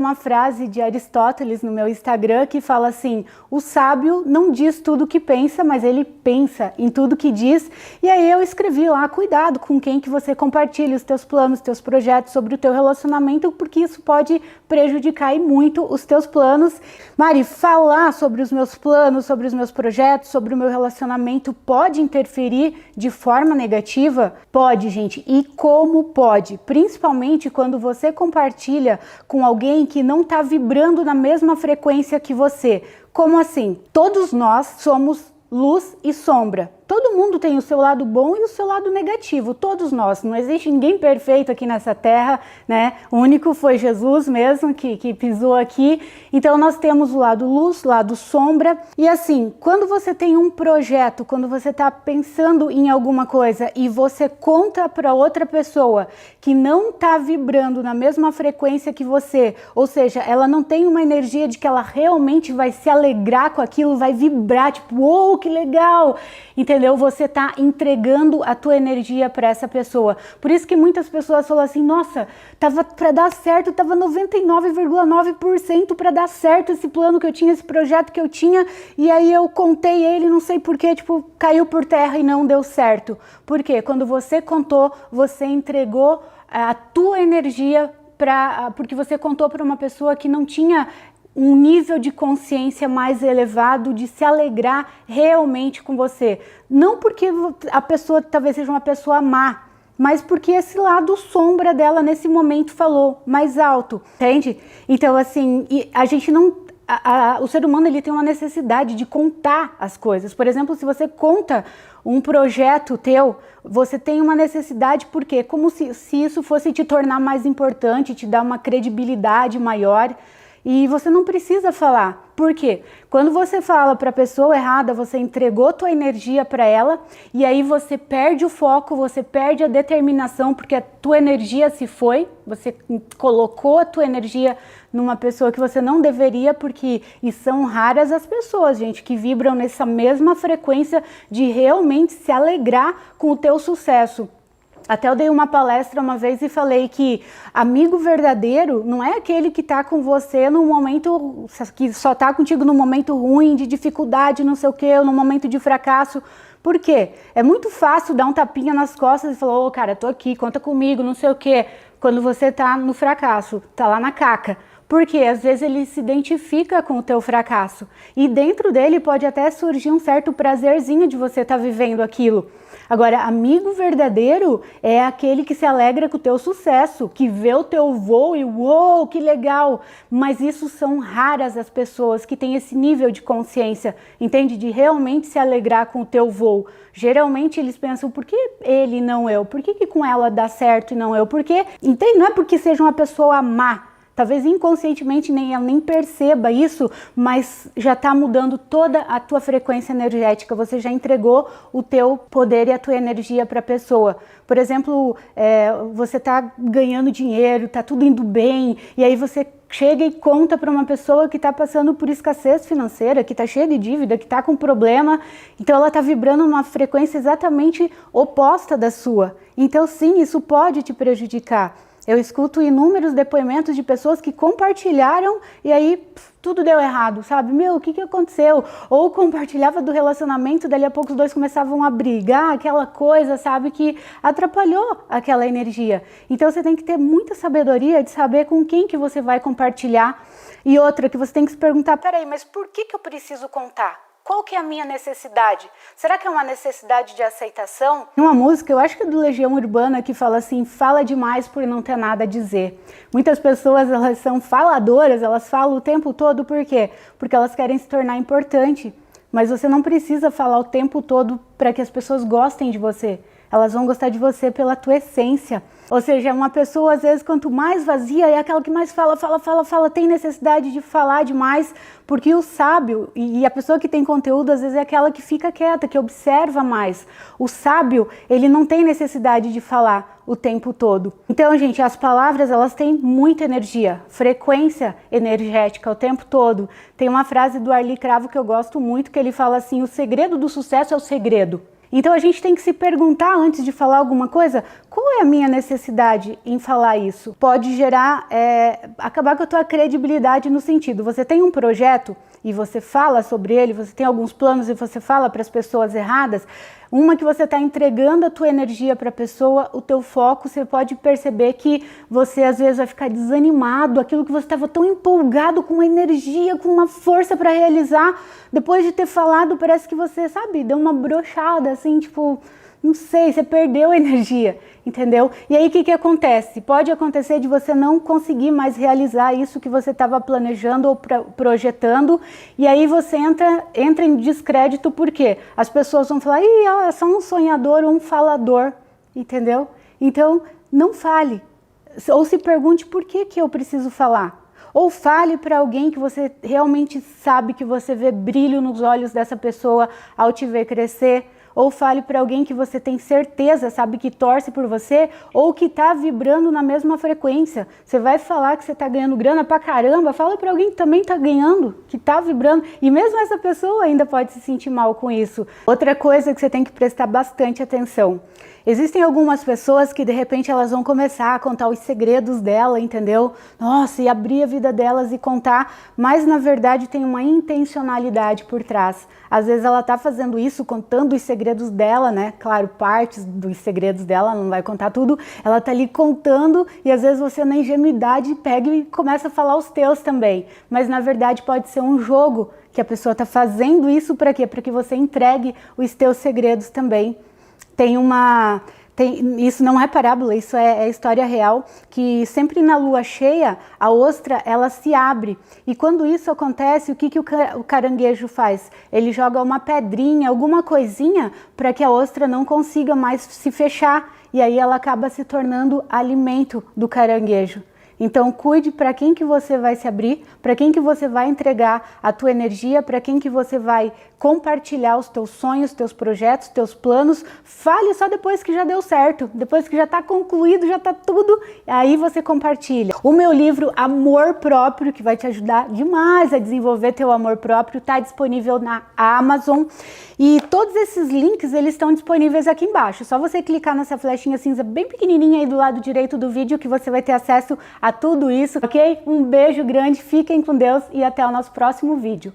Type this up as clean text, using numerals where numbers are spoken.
uma frase de Aristóteles no meu Instagram que fala assim: o sábio não diz tudo o que pensa, mas ele pensa em tudo que diz. E aí eu escrevi lá: cuidado com quem que você compartilha os teus planos, os teus projetos sobre o teu relacionamento, porque isso pode prejudicar e muito os teus planos. Mari, falar sobre os meus planos, sobre os meus projetos, sobre o meu relacionamento pode interferir de forma negativa? Pode, gente. E como pode? Principalmente quando você compartilha com alguém que não está vibrando na mesma frequência que você. Como assim? Todos nós somos luz e sombra. Todo mundo tem o seu lado bom e o seu lado negativo, todos nós. Não existe ninguém perfeito aqui nessa terra, né? O único foi Jesus mesmo que pisou aqui. Então nós temos o lado luz, o lado sombra. E assim, quando você tem um projeto, quando você está pensando em alguma coisa e você conta para outra pessoa que não está vibrando na mesma frequência que você, ou seja, ela não tem uma energia de que ela realmente vai se alegrar com aquilo, vai vibrar, tipo, uou, que legal! Entendeu? Você está entregando a tua energia para essa pessoa. Por isso que muitas pessoas falam assim: nossa, tava para dar certo, tava 99,9% para dar certo esse plano que eu tinha, esse projeto que eu tinha, e aí eu contei ele, não sei porquê, tipo, caiu por terra e não deu certo. Por quê? Quando você contou, você entregou a tua energia porque você contou para uma pessoa que não tinha um nível de consciência mais elevado, de se alegrar realmente com você. Não porque a pessoa talvez seja uma pessoa má, mas porque esse lado sombra dela nesse momento falou mais alto, entende? Então assim, a gente não... o ser humano, ele tem uma necessidade de contar as coisas. Por exemplo, se você conta um projeto teu, você tem uma necessidade, porque como se isso fosse te tornar mais importante, te dar uma credibilidade maior. E você não precisa falar. Por quê? Quando você fala para a pessoa errada, você entregou tua energia para ela e aí você perde o foco, você perde a determinação, porque a tua energia se foi, você colocou a tua energia numa pessoa que você não deveria, e são raras as pessoas, gente, que vibram nessa mesma frequência de realmente se alegrar com o teu sucesso. Até eu dei uma palestra uma vez e falei que amigo verdadeiro não é aquele que tá com você no momento, que só tá contigo no momento ruim, de dificuldade, não sei o que, ou no momento de fracasso. Por quê? É muito fácil dar um tapinha nas costas e falar: ô cara, tô aqui, conta comigo, não sei o que, quando você tá no fracasso, tá lá na caca. Porque às vezes ele se identifica com o teu fracasso e dentro dele pode até surgir um certo prazerzinho de você estar vivendo aquilo. Agora, amigo verdadeiro é aquele que se alegra com o teu sucesso, que vê o teu voo e uou, que legal! Mas isso são raras as pessoas que têm esse nível de consciência, entende? De realmente se alegrar com o teu voo. Geralmente eles pensam: por que ele e não eu? Por que com ela dá certo e não eu? Porque, entende? Não é porque seja uma pessoa má. Talvez inconscientemente ela nem perceba isso, mas já está mudando toda a tua frequência energética. Você já entregou o teu poder e a tua energia para a pessoa. Por exemplo, você está ganhando dinheiro, está tudo indo bem, e aí você chega e conta para uma pessoa que está passando por escassez financeira, que está cheia de dívida, que está com problema. Então ela está vibrando numa frequência exatamente oposta da sua. Então sim, isso pode te prejudicar. Eu escuto inúmeros depoimentos de pessoas que compartilharam e aí tudo deu errado, sabe? Meu, o que aconteceu? Ou compartilhava do relacionamento, dali a pouco os dois começavam a brigar, aquela coisa, sabe? Que atrapalhou aquela energia. Então você tem que ter muita sabedoria de saber com quem que você vai compartilhar. E outra, que você tem que se perguntar: peraí, mas por que eu preciso contar? Qual que é a minha necessidade? Será que é uma necessidade de aceitação? Tem uma música, eu acho que é do Legião Urbana, que fala assim: fala demais por não ter nada a dizer. Muitas pessoas, elas são faladoras, elas falam o tempo todo, por quê? Porque elas querem se tornar importante. Mas você não precisa falar o tempo todo para que as pessoas gostem de você. Elas vão gostar de você pela tua essência. Ou seja, uma pessoa, às vezes, quanto mais vazia, é aquela que mais fala, tem necessidade de falar demais, porque o sábio, e a pessoa que tem conteúdo, às vezes, é aquela que fica quieta, que observa mais. O sábio, ele não tem necessidade de falar o tempo todo. Então, gente, as palavras, elas têm muita energia, frequência energética o tempo todo. Tem uma frase do Arli Cravo que eu gosto muito, que ele fala assim: o segredo do sucesso é o segredo. Então a gente tem que se perguntar antes de falar alguma coisa: Qual é a minha necessidade em falar isso? Pode gerar, acabar com a tua credibilidade no sentido, você tem um projeto e você fala sobre ele, você tem alguns planos e você fala para as pessoas erradas, uma que você está entregando a tua energia para a pessoa, o teu foco, você pode perceber que você às vezes vai ficar desanimado, aquilo que você estava tão empolgado, com uma energia, com uma força para realizar, depois de ter falado, parece que você, sabe, deu uma brochada, assim, tipo, não sei, você perdeu a energia, entendeu? E aí o que acontece? Pode acontecer de você não conseguir mais realizar isso que você estava planejando ou projetando, e aí você entra em descrédito, porque as pessoas vão falar, ih, é só um sonhador ou um falador, entendeu? Então, não fale, ou se pergunte por que eu preciso falar. Ou fale para alguém que você realmente sabe que você vê brilho nos olhos dessa pessoa ao te ver crescer. Ou fale para alguém que você tem certeza, sabe, que torce por você, ou que está vibrando na mesma frequência. Você vai falar que você está ganhando grana pra caramba, fala para alguém que também está ganhando, que está vibrando, e mesmo essa pessoa ainda pode se sentir mal com isso. Outra coisa que você tem que prestar bastante atenção. Existem algumas pessoas que de repente elas vão começar a contar os segredos dela, entendeu? Nossa, e abrir a vida delas e contar, mas na verdade tem uma intencionalidade por trás. Às vezes ela tá fazendo isso, contando os segredos dela, né? Claro, partes dos segredos dela, não vai contar tudo. Ela tá ali contando e às vezes você na ingenuidade pega e começa a falar os teus também. Mas na verdade pode ser um jogo que a pessoa tá fazendo isso para quê? Para que você entregue os teus segredos também. Isso não é parábola, isso é história real, que sempre na lua cheia, a ostra, ela se abre. E quando isso acontece, o que o caranguejo faz? Ele joga uma pedrinha, alguma coisinha, para que a ostra não consiga mais se fechar. E aí ela acaba se tornando alimento do caranguejo. Então cuide para quem que você vai se abrir, para quem que você vai entregar a tua energia, para quem que você vai compartilhar os teus sonhos, teus projetos, teus planos. Fale só depois que já deu certo, depois que já está concluído, já está tudo, aí você compartilha. O meu livro Amor Próprio, que vai te ajudar demais a desenvolver teu amor próprio, está disponível na Amazon. E todos esses links, eles estão disponíveis aqui embaixo. Só você clicar nessa flechinha cinza bem pequenininha aí do lado direito do vídeo que você vai ter acesso a tudo isso, ok? Um beijo grande, fiquem com Deus e até o nosso próximo vídeo.